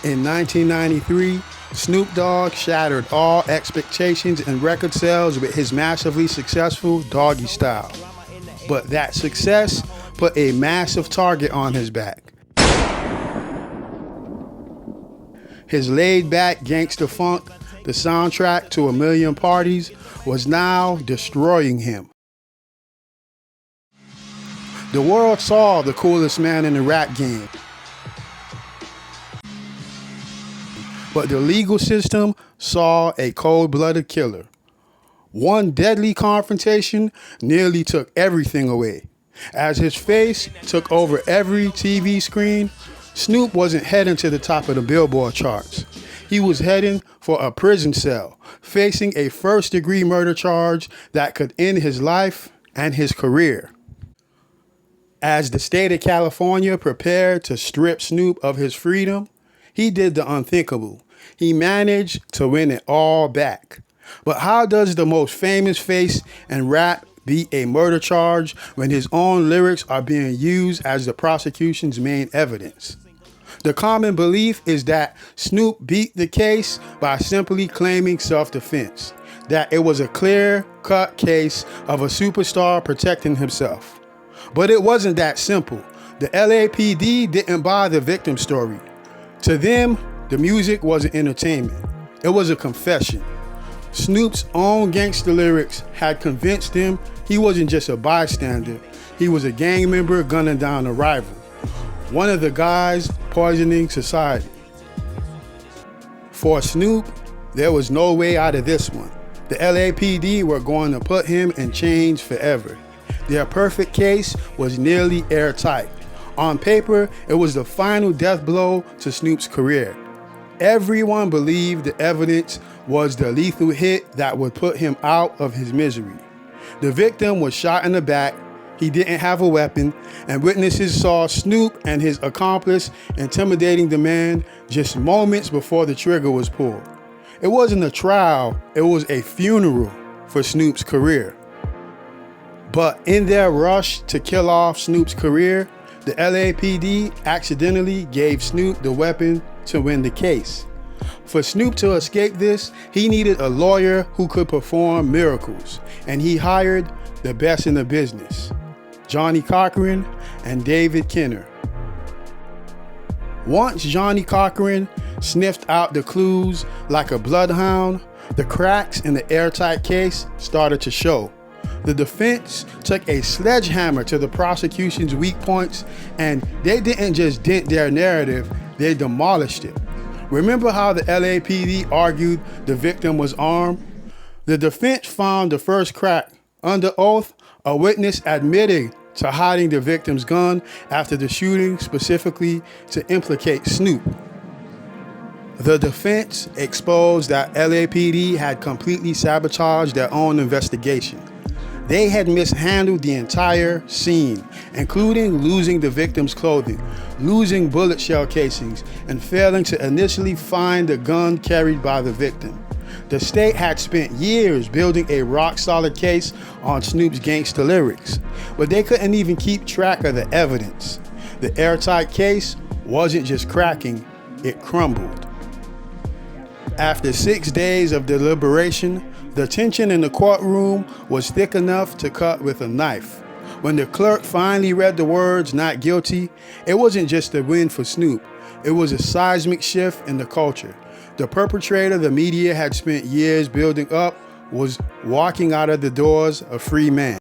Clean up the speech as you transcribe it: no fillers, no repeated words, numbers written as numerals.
In 1993, Snoop Dogg shattered all expectations and record sales with his massively successful Doggy Style. But that success put a massive target on his back. His laid-back gangster funk, the soundtrack to a million parties, was now destroying him. The world saw the coolest man in the rap game. But the legal system saw a cold-blooded killer. One deadly confrontation nearly took everything away. As his face took over every TV screen, Snoop wasn't heading to the top of the Billboard charts. He was heading for a prison cell, facing a first-degree murder charge that could end his life and his career. As the state of California prepared to strip Snoop of his freedom, he did the unthinkable. He managed to win it all back. But how does the most famous face in rap beat a murder charge when his own lyrics are being used as the prosecution's main evidence? The common belief is that Snoop beat the case by simply claiming self-defense, that it was a clear-cut case of a superstar protecting himself. But it wasn't that simple. The LAPD didn't buy the victim story. To them, the music wasn't entertainment. It was a confession. Snoop's own gangster lyrics had convinced them he wasn't just a bystander. He was a gang member gunning down a rival. One of the guys poisoning society. For Snoop, there was no way out of this one. The LAPD were going to put him in chains forever. Their perfect case was nearly airtight. On paper, it was the final death blow to Snoop's career. Everyone believed the evidence was the lethal hit that would put him out of his misery. The victim was shot in the back, he didn't have a weapon, and witnesses saw Snoop and his accomplice intimidating the man just moments before the trigger was pulled. It wasn't a trial, it was a funeral for Snoop's career. But in their rush to kill off Snoop's career, the LAPD accidentally gave Snoop the weapon to win the case. For Snoop to escape this, he needed a lawyer who could perform miracles, and he hired the best in the business, Johnny Cochran and David Kenner. Once Johnny Cochran sniffed out the clues like a bloodhound, the cracks in the airtight case started to show. The defense took a sledgehammer to the prosecution's weak points, and they didn't just dent their narrative, they demolished it. Remember how the LAPD argued the victim was armed? The defense found the first crack. Under oath, a witness admitted to hiding the victim's gun after the shooting, specifically to implicate Snoop. The defense exposed that LAPD had completely sabotaged their own investigation. They had mishandled the entire scene, including losing the victim's clothing, losing bullet shell casings, and failing to initially find the gun carried by the victim. The state had spent years building a rock-solid case on Snoop's gangster lyrics, but they couldn't even keep track of the evidence. The airtight case wasn't just cracking, it crumbled. After 6 days of deliberation, the tension in the courtroom was thick enough to cut with a knife. When the clerk finally read the words "not guilty," it wasn't just a win for Snoop. It was a seismic shift in the culture. The perpetrator the media had spent years building up was walking out of the doors a free man.